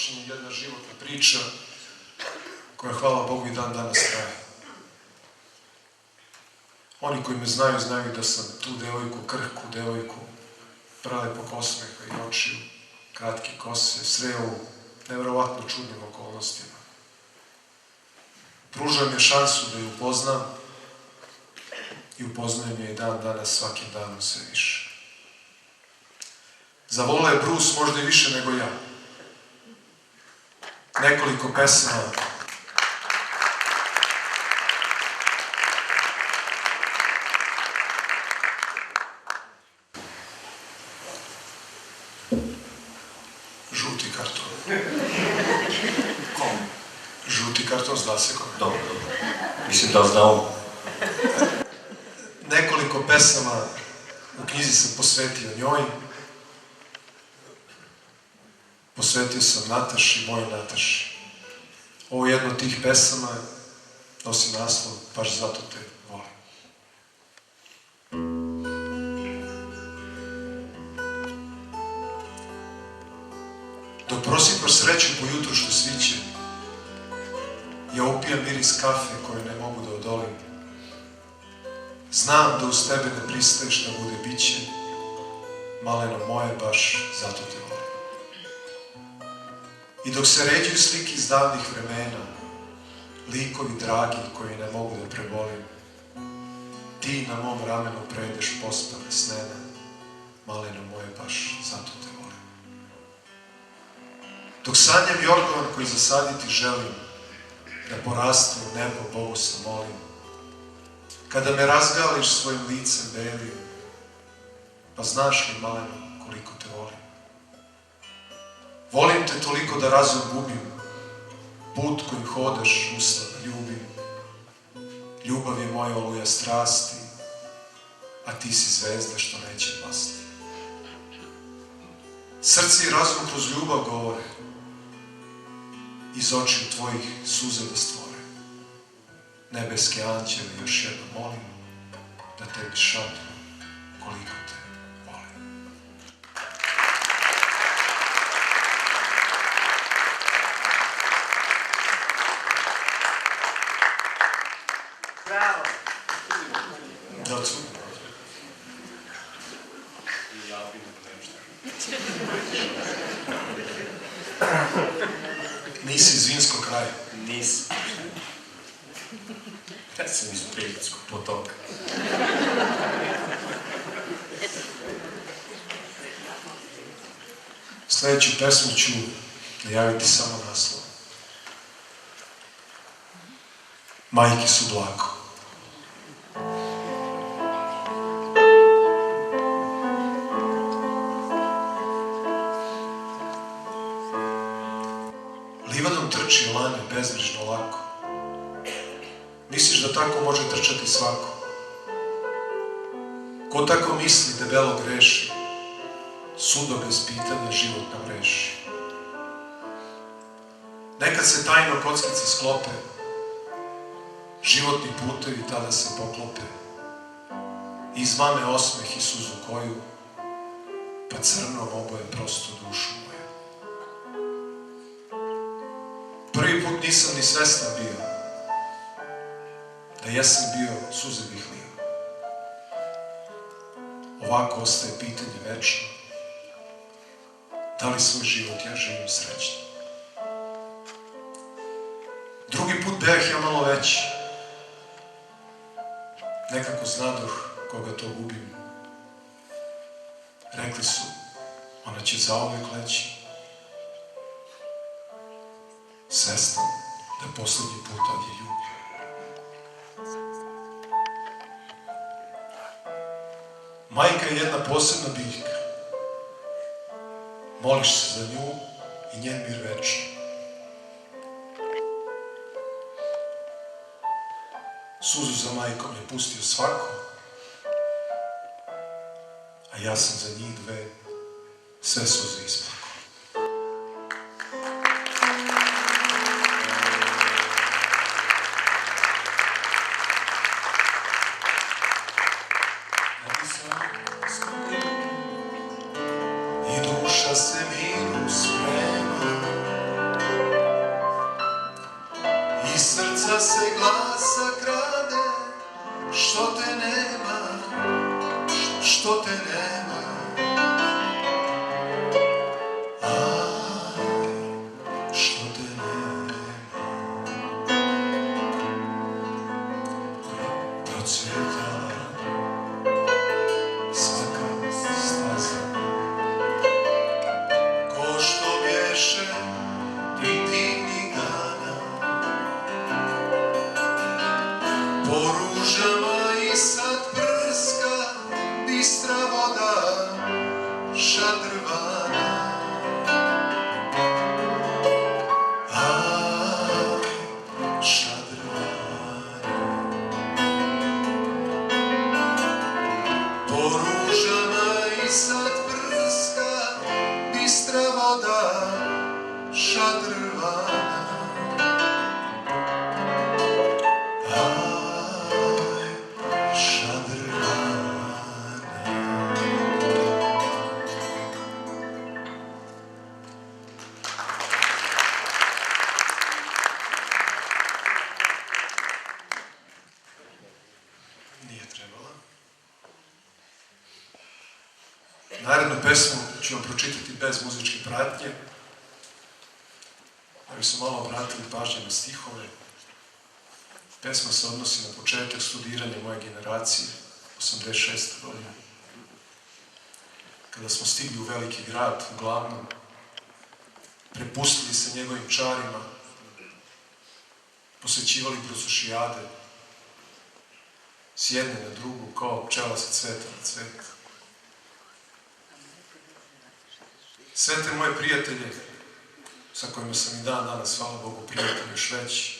počinje jedna životna priča koja, hvala Bogu, i dan danas traje. Oni koji me znaju, znaju da sam tu devojku, krhku devojku, pralepog osmeha i očiju, kratke kose, sreo u nevjerovatno čudnim okolnostima. Pružao mi je šansu da ju upoznam i upoznajem je i dan danas svakim danom sve više. Zavola je Bruce možda i više nego ja. Nekoliko pesama žuti karton. Kom? Žuti karton, zna se kome. Dobro, dobro. Mislim da znao. Nekoliko pesama u knjizi sam posvetio njoj. Posvetio sam Nataši, mojoj Nataši. Ovo je jedna od tih pesama, nosi naslov Baš zato te volim. Dok prosipaš sreću po jutru što sviće, ja upijam miris kafe koju ne mogu da odolim. Znam da uz tebe ne pristaješ da bude biće, maleno moje, baš zato te volim. I dok se ređuju slike iz davnih vremena, likovi dragi koji ne mogu da prebolim, ti na mom ramenu prejdeš pospane snene, maleno moje, baš zato te volim. Dok sanjam jorgovan koji zasaditi želim, da poraste u nebo, Bogu se molim. Kada me razgališ svojim licem belim, pa znaš li, maleno, koliko te volim? Volim te toliko da razum gubim, put kojim hodaš usta da ljubim. Ljubav je moja oluja strasti, a ti si zvezda što neće pasti. Srce i razum kroz ljubav govore, iz očiju tvojih suze da stvore. Nebeske anđele još jednom molim, da tebi šapnu koliko te volim. Bravo! Da, cu? Nisi iz Vinskog kraja? Nisam. Ja sam iz Prijedskog potoka. Sljedeću pesmu ću najaviti samo naslov. Majke su blago. Livadom trči lane bezbrižno lako. Misliš da tako može trčati svako? Ko tako misli debelo greši, sudo bez pitanja život nam reši. Nekad se tajno kockice sklope, životni putevi tada se poklope. Izmame osmeh i suzu koju, pa crnom oboje prostu dušu moju. Prvi put nisam ni svestan bio, da jesam bio, suze bih lio. Ovako ostaje pitanje večno, da li svoj život ja živim srećno. Drugi put bejah ja malo veći, nekako znadoh koga to gubim. Rekli su, ona će zauvek leći. Svestan da poslednji put tad je ljubim. Majka je jedna posebna biljka. Moliš se za nju i njen mir večni. Suzu za majkom je pustio svako, a ja sam za njih dve sve suze isplakao. I duša se miru sprema, Iz srca se glasa krade, što te nema, što te nema. Što te nema. Procvjetala svaka staza, ko što bješe tih divnih dana, po ružama i sad prska bistra voda šadrvana. Šadrvana. Po ružama i sad prska bistra voda šadrvana. Nije trebala. Narednu pesmu ću vam pročitati bez muzičke pratnje, da bi se malo obratili pažnje na stihove. Pesma se odnosi na početak studiranja moje generacije, 86. godine. Kada smo stigli u veliki grad, uglavnom, prepustili se njegovim čarima, posjećivali brucošijade, s jedne na drugu, kao pčela sa cveta na cvet. Sve te moje prijatelje, sa kojima sam i dan danas, hvala Bogu, prijatelj još veći,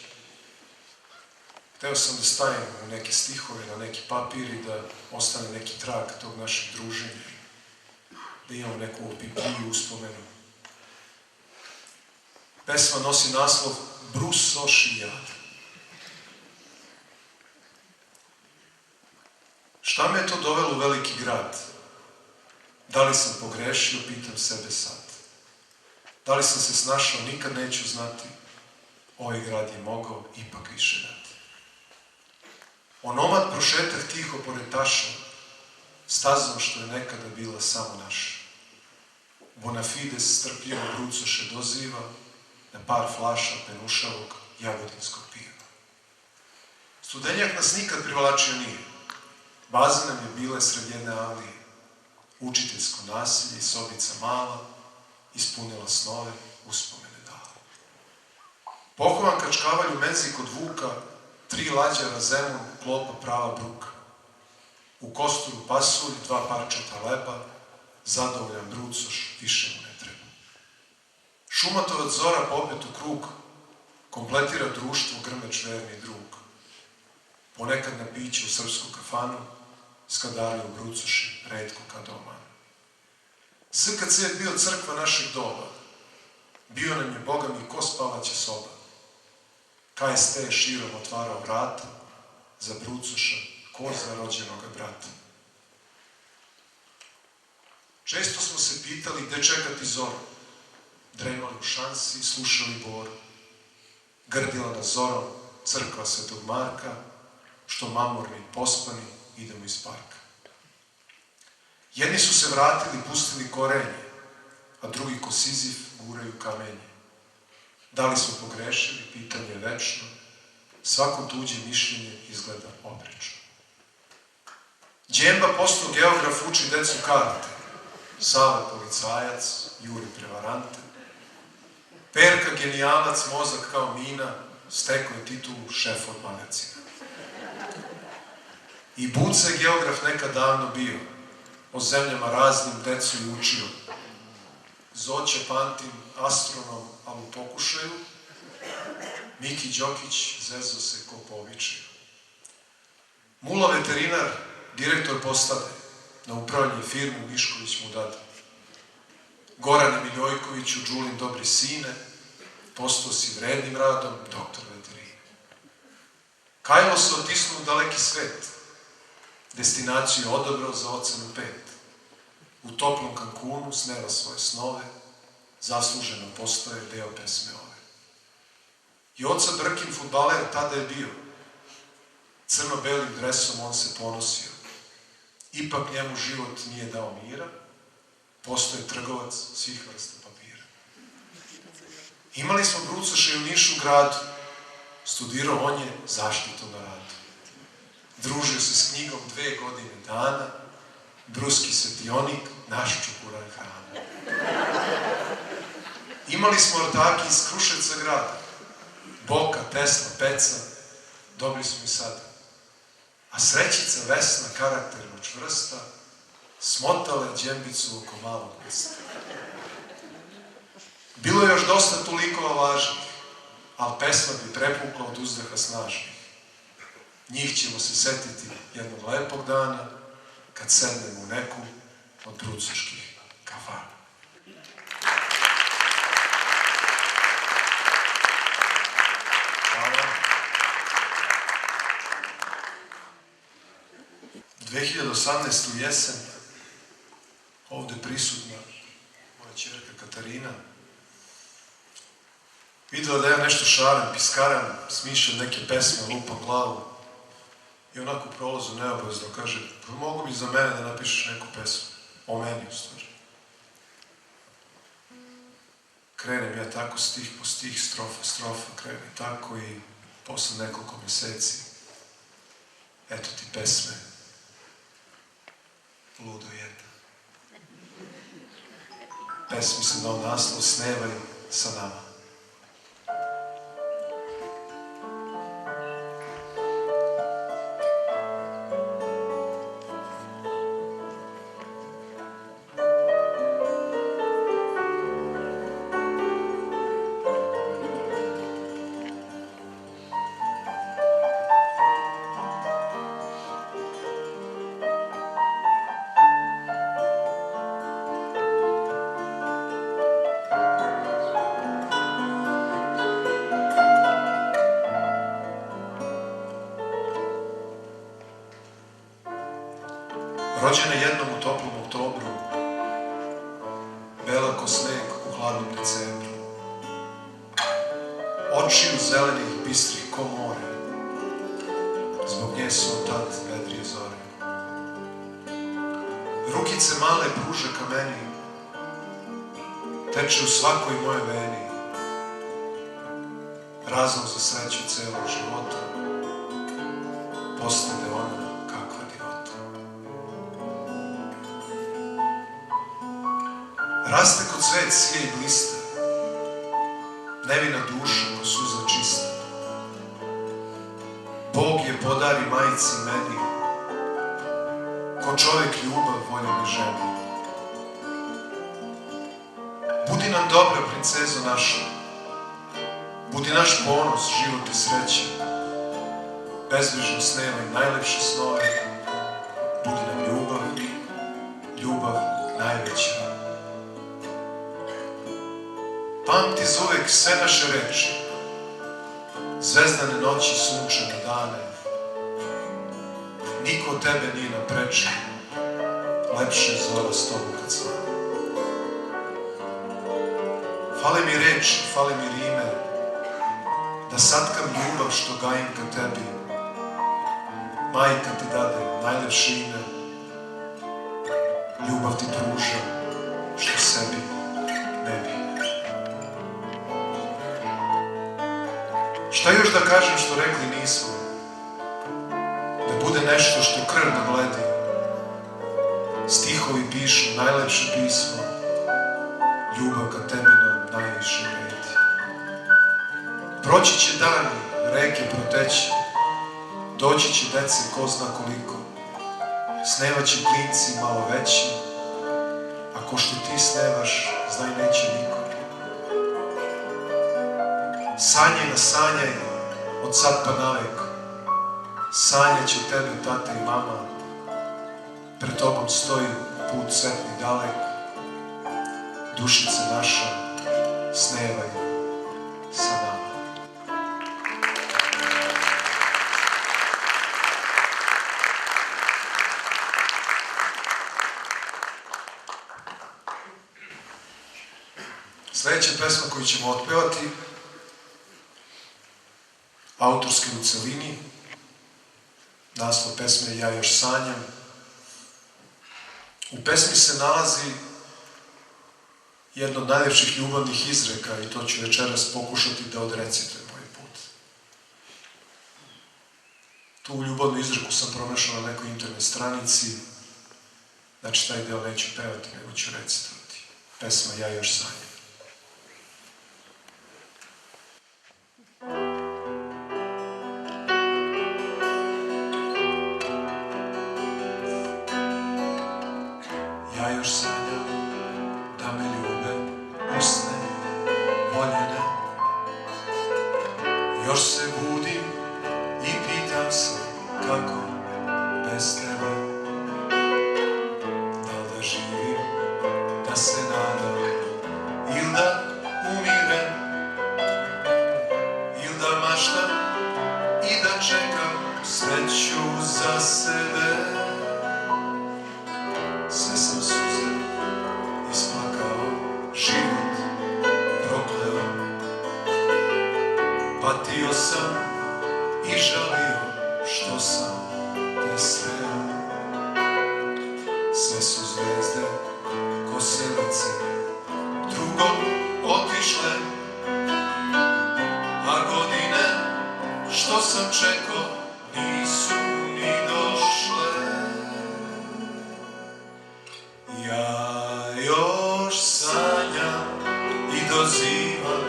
hteo sam da stavim u neke stihove, na neki papir i da ostane neki trag tog našeg druženja, da imam neku opipiju uspomenu. Pesma nosi naslov Brucošijade. Šta me je to dovelo u veliki grad? Da li sam pogrešio, pitam sebe sad. Da li sam se snašao, nikad neću znati. Ovaj grad je mogao ipak više dati. Onomad prošetah tiho pored taša, stazom što je nekada bila samo naša. Bonafides strpljivo brucoše doziva na par flaša penušavog jagodinskog piva. Studenjak nas nikad privlačio nije. Baza nam je bile sred jedne alije. Učiteljsko nasilje i sobica mala ispunila snove, uspomene dala. Pohovan kačkavalj u menzi kod Vuka, 3 lađara Zemun, klopa prava bruka. U kosturu pasulj, 2 parčeta leba, zadovoljan brucoš, više mu ne treba. Šumatovac Zora popet u krug, kompletira društvo Grmeč verni drug. Ponekad na piće u srpsku kafanu, skadali u brucoši, retko kad oman. SKC je bio crkva našeg doba. Bio nam je, Boga mi, ko spavaća soba. KST je širom otvarao vrata za brucoša, ko za rođenoga brata. Često smo se pitali gde čekati zoru. Dremali u šansi i slušali boru. Grdila nas zorom crkva Svetog Marka, što mamurni pospani idemo iz parka. Jedni su se vratili, pustili korenje, a drugi ko Sizif guraju kamenje. Da li smo pogrešili, pitanje je večno, svako tuđe mišljenje izgleda oprečno. Đemba postao geograf, uči decu karte, Sava policajac, Juri prevarante, Perka genijalac, mozak kao mina, stekao je titulu šef od magazina. I Buca je geograf nekad davno bio, o zemljama raznim decu i učio. Zoća Pantin, astronom, ali u pokušaju, Miki Đokić, zezo se ko po običaju. Mula veterinar, direktor postade, na upravljanje firmu Mišković mu dade. Goran Miljojković, u Đulin dobri sine, postao si vrednim radom doktor veterine. Kajlo se otisnuo u daleki svet, destinaciju odabrao za ocenu 5. U toplom Cancunu sneva svoje snove, zasluženo postoje deo pesme ove. I oca Brkin, fudbaler, tada je bio. Crno-belim dresom on se ponosio. Ipak njemu život nije dao mira, postoje trgovac svih vrsta papira. Imali smo brucoše u Nišu gradu, studirao on je zaštitu na radu. Družio se s knjigom 2 godine dana, bruski svetionik, naš čukuran hrana. Imali smo ortaki iz Kruševca grada, Boka, Tesla, Peca, dobili smo i sada. A srećica Vesna, karakterno čvrsta, smotala je džembicu oko malog mesta. Bilo je još dosta tu likova važnih, ali pesma bi prepukla od uzdaha snažnih. Njih ćemo se setiti jednog lepog dana, kad sednemo u neku od brucoških kafana. Hvala. 2018. jesen, ovde prisutna moja ćerka Katarina, videla da ja nešto šaram, piskaram, smišljam neke pesme, lupam glavu i onako u prolazu neobavezno kaže, pa mogu bi za mene da napišeš neku pesmu, o meni u stvari. Krenem ja tako stih po stih, strofa, krenem tako i posle nekoliko meseci, eto ti pesme, ludo jedna. Pesmi sam dao naslov Snevaj sa nama. Rođena jednom u toplom oktobru, bela ko sneg u hladnom decembru. Očiju zelenih, bistrih ko more, zbog nje su od tad vedrije zore. Rukice male pruža ka meni, teče u svakoj moje veni. Razlog za sreću celog života, postade ona kakva divota. Raste ko cvet, sije i blista, nevina duša ko suza čista. Bog je podari majici meni, ko čovek ljubav voljene ženi. Budi nam dobra, princezo naša, budi naš ponos, život i sreća. Bezbrižno snevaj najlepše snove, budi nam ljubav, ljubav najveća. Pamti zauvek sve naše reči, zvezdane noći, sunčane dane. Niko od tebe nije napreči, lepše je zora s tobom kad svane. Fale mi reči, fale mi rime, da satkam ljubav što gajim ka tebi. Majka ti dade najlepše ime, ljubav ti pruža što sebi ne bi. Šta još da kažem što rekli nismo? Da bude nešto što krv nagledi. Stihovi pišu najlepše pismo, ljubav ka tebi nam najviše vredi. Proći će dani, reke proteći, doći će dece ko zna koliko. Snevaće klinci malo veći, a ko što ti snevaš, znaj neće niko. Sanjaj na sanjaj, od sad pa navek, sanjat će tebe tata i mama, pred tobom stoji put svetli dalek, dušice naša, snevaj sa nama. Sljedeća pesma koju ćemo otpevati autorski u celini. Naslov pesme Ja još sanjam. U pesmi se nalazi jedno od najljepših ljubavnih izreka i to ću večeras pokušati da odrecitujem ovaj put. Tu ljubavnu izreku sam pronašao na nekoj internet stranici, znači taj deo neću pevati, nego ću recitovati. Pesma Ja još sanjam. Ja još sanjam da me ljube usne voljene. Još se budim i pitam se kako bez tebe. Da li da živim, da se nadam ili da umirem, ili da maštam i da čekam sreću za sebe. Sve sam suze isplakao, život prokleo. Patio sam i žalio što sam te sreo. Sve su zvezde ko selice drugom otišle, a godine što sam čekao nisu ni došle. Ja još sanjam i dozivam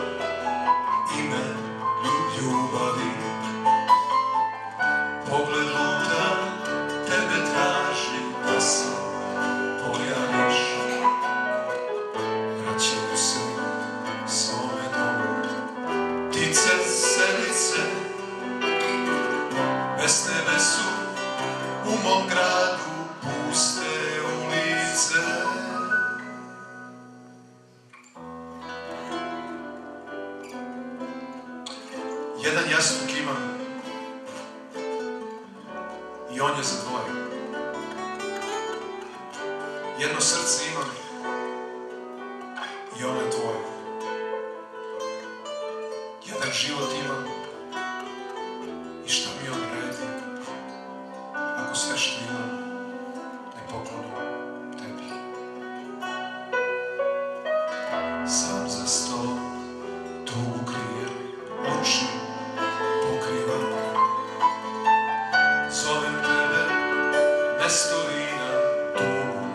ime ljubavi. Pogled luta tebe traži da se pojaviš. Vraćaju se svome domu ptice selice. Bez tebe su u mom gradu puste ulice. Jedan jastuk imam i on je za dvoje. Jedno srce imam i ono je tvoje. Jedan život imam i šta mi on redi ako sve što imam ne poklonim tebi. Sam za sto tugu krijem, oči pokrivam. Zovem tebe, mesto vina, tugu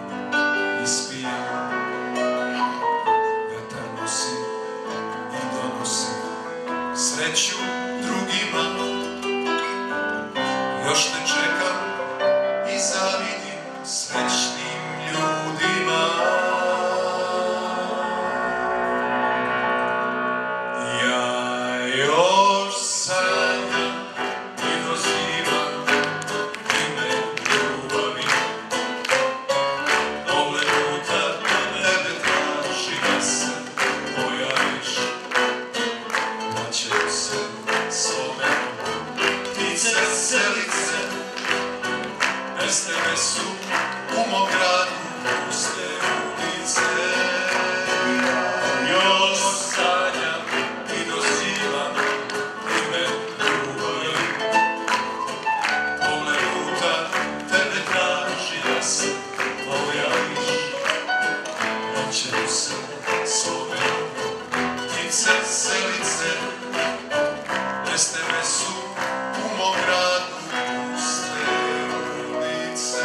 ispijam. Vetar nosi i donosi sreću drugima. Još te čekam i zavidim srećnim ljudima. Ja još sanjam i dozivam ime ljubavi. Pogled puta tebe traži da se pojaviš. Vraćaju se svome ptice selice. Bez tebe su u mom gradu puste ulice. Još sanjam i dozivam ime ljubavi. Pogled puta tebe traži da se pojaviš. Vraćaju se svome ptice selice. Bez tebe su u mom gradu puste ulice.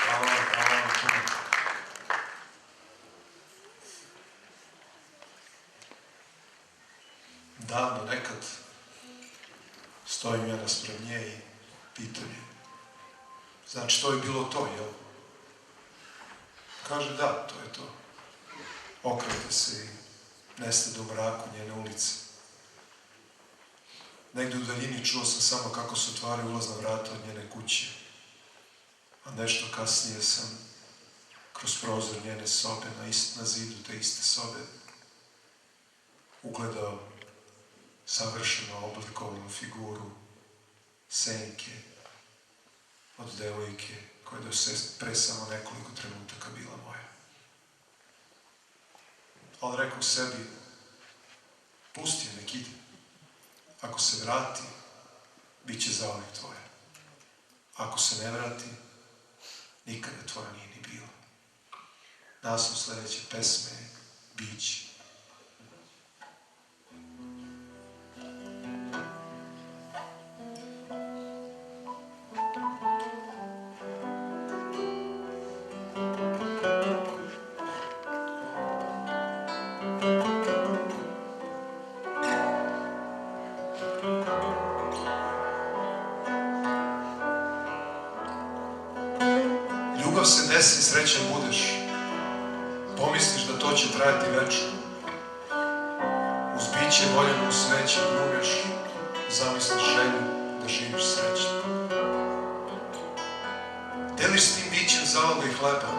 Hvala. Davno nekad stojim ja naspram nje i pitam je. Znači, to je bilo to, jel? Kaže, da, to je to. Okrene se i nestade u mraku njene ulice. Negde u daljini čuo sam samo kako se otvaraju ulazna vrata od njene kuće. A nešto kasnije sam kroz prozor njene sobe, na zidu te iste sobe, ugledao savršeno oblikovanu figuru senke od devojke koja je do pre samo nekoliko trenutaka bila moja. Ali rekao sebi, pusti je, nek ide. Ako se vrati, bit će zauvijek tvoja. Ako se ne vrati, nikada tvoja nije ni bila. Naslov sljedeće pesme je Bić. Ljubav se desi, srećan budeš. Pomisliš da to će trajati večno. Uz biće voljeno u sreći drugaš, zamisliš želju da živiš srećno. Deliš s tim bićem zalogaj hleba,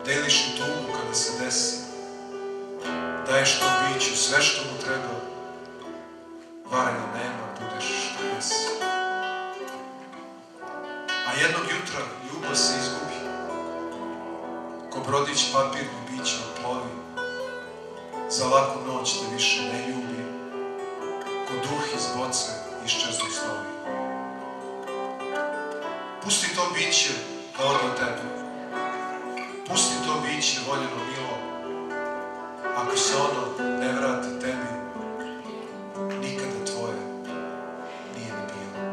deliš i tugu kada se desi. Daješ tom biću sve što mu treba, varanja nema, budeš što jesi. A jednog jutra ljubav se izgubi, ko brodić papirni biće oplovi, za laku noć te više ne ljubi, ko duh iz boce iščeznu snovi. Pusti to biće da ode od tebe, pusti to biće voljeno milo, ako se ono ne vrati tebi, nikada tvoje nije ni bilo.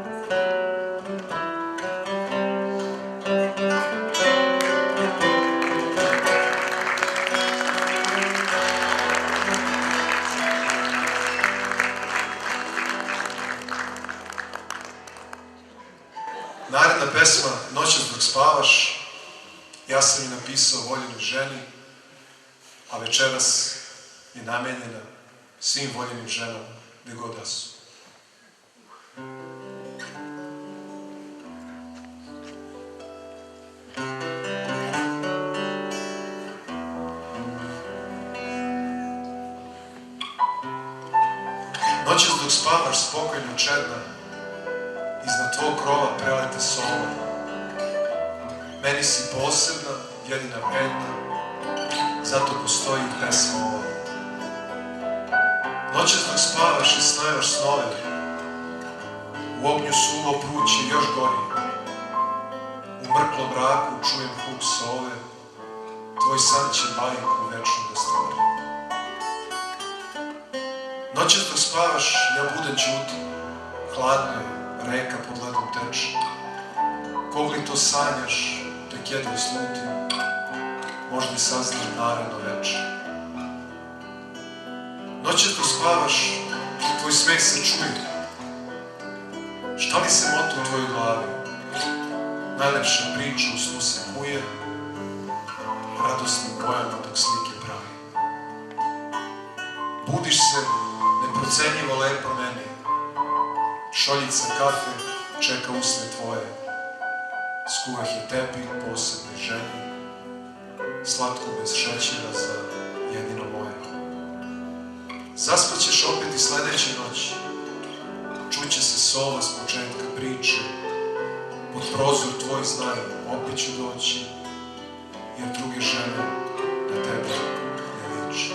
Naredna pesma, Noćas dok spavaš, ja sam je napisao voljenoj ženi, a večeras je namenjena svim voljenim ženama gde god da su. Noćas dok spavaš spokojno čedna, iznad tvog krova prelete sola. Meni si posebna, jedina vredna, zato postoji i pesma ova. Noćas dok spavaš i snojevaš snove, u ognju suvo pruće još gori. U mrklom mraku čujem huk sove, tvoj san će bajku večno da stvori. Noćas dok spavaš, ja budem ćutim, hladno je, reka pod ledom teče. Kog li to sanjaš, tek jedno slutim, možda i saznam naredno veče. Noćas dok spavaš, tvoj smeh se čuje. Šta li se moto u tvojoj glavi? Najlepša priča u snu se kuje, radosnim bojama dok slike pravi. Budiš se, neprocenjivo lepa meni, šoljica kafe čeka usne tvoje, skuvah je tebi posebnoj ženi, slatko bez šećera za jedino moje. Zaspaćeš opet i sledeće noći, čuće se sova s početka priče, pod prozor tvoj znaj opet ću doći, jer druge žene na tebe ne liče.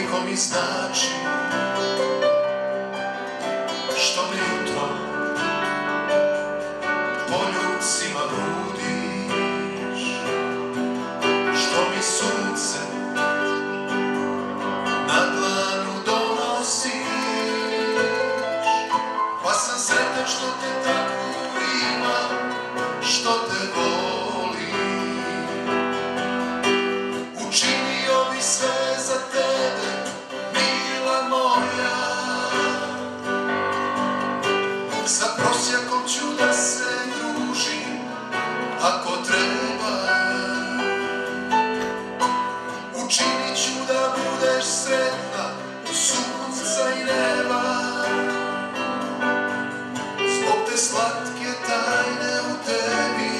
koliko mi znači što me jutro poljubcima budiš, što mi sunce na dlanu donosiš, pa sam sretan što te tako imam, što te volim. Učinio bi sve za tebe, mila moja, sa prosjakom ću da se družim, ako treba. Učinit ću da budeš sretna, sunca i neba. Zbog te slatke tajne u tebi,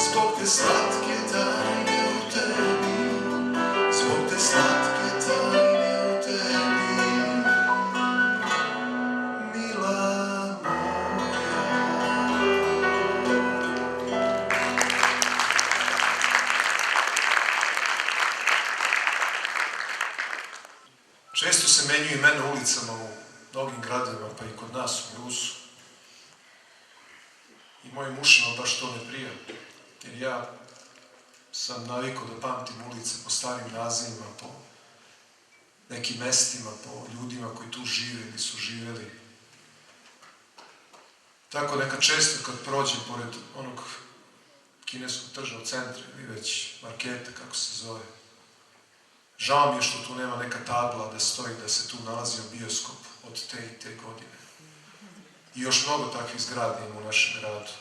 zbog te slatke tajne u tebi, zbog te slatke tajne u tebi, mila moja. Često se menjaju imena ulicama u mnogim gradovima, pa i kod nas u Brusu. I mojim ušima baš to ne prija, jer ja sam navikao da pamtim ulice po starim nazivima, po nekim mestima, po ljudima koji tu žive ili su živeli. Tako neka često kad prođem pored onog kineskog tržnog centra ili već marketa, kako se zove, žao mi je što tu nema neka tabla da stoji da se tu nalazio bioskop od te i te godine. I još mnogo takvih zgrada ima u našem gradu.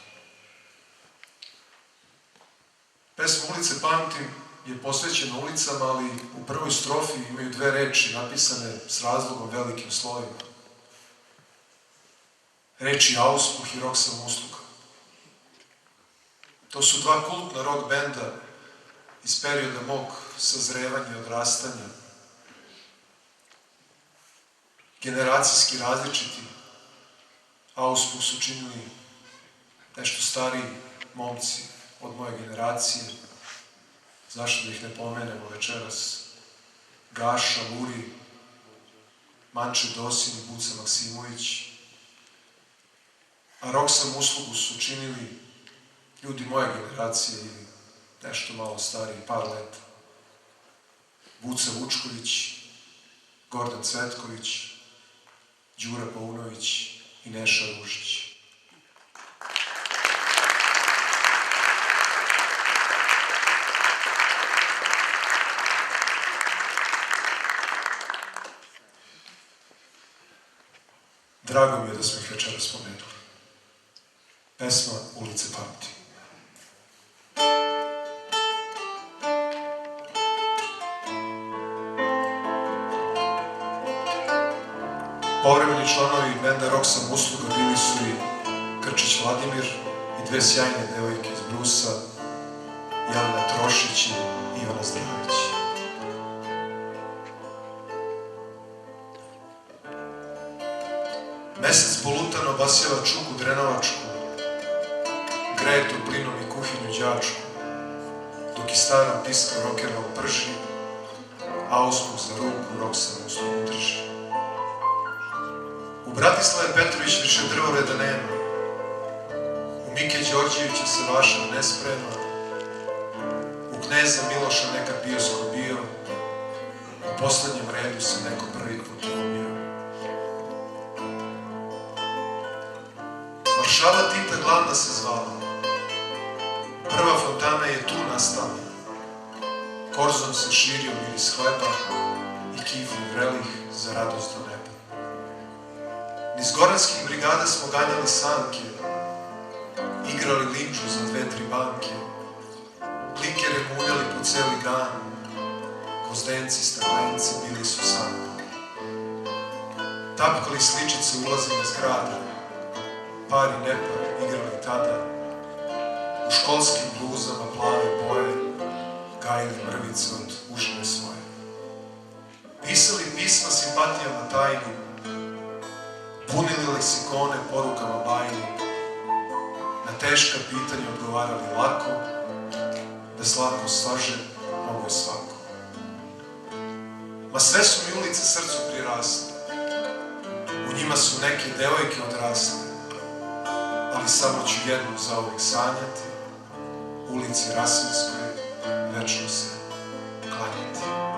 Pesma Ulice pamtim je posvećena ulicama, ali u prvoj strofi imaju dve reči napisane s razlogom velikim slovima. Reči Auspuh i Rok samousluga. To su dva kultna rock benda iz perioda mog sazrevanja i odrastanja. Generacijski različiti. Auspuh su činili nešto stariji momci od moje generacije. Zašto da ih ne pomenemo večeras? Gaša, Luri, Manče Dosin i Buca Maksimović. A Rok samouslugu su činili ljudi moje generacije ili nešto malo stariji, par leta. Buca Vučković, Gordan Cvetković, Đura Paunović i Neša Ružić. Drago mi je da smo ih večeras spomenuli. Pesma Ulice pamti. Povremeni članovi benda Rok samousluga bili su i Krčić Vladimir i dve sjajne devojke iz Brusa, Jelena Trošić i Ivana Zdravić. Mesec polutan obasjava čuku drenovačku, greje toplinom i kuhinju đačku, dok i starom piska rokera oprži, Auspuh za ruku Rok samouslugu drži. U Bratislave Petrović više drvoreda nema, u Mike Đorđevića se vašar ne sprema, u Kneza Miloša nekad bioskop bio, u poslednjem redu se neko prvi put ubio. Maršala Tita glavna se zvala, prva fontana je tu nastala, korzom se širio miris hleba i kifli vrelih za radost do neba. Niz goranskih brigada smo ganjali sanke, igrali linču za 2-3 banke, klikere muljali po celi dan, gvozdenci, staklenci bili su san. Tapkali sličice ulazili iz grada, par i nepar igrali tada, u školskim bluzama plave boje, gajili mrvice od užine svoje. Pisali pisma simpatijama tajnim, punili leksikone porukama bajnim, na teška pitanja odgovarali lako, da slatko slaže mogo je svako. Ma sve su mi ulice srcu prirasle. U njima su neke devojke odrasle, ali samo ću jednu zauvijek sanjati, ulici Rasinskoj večno se klanjati.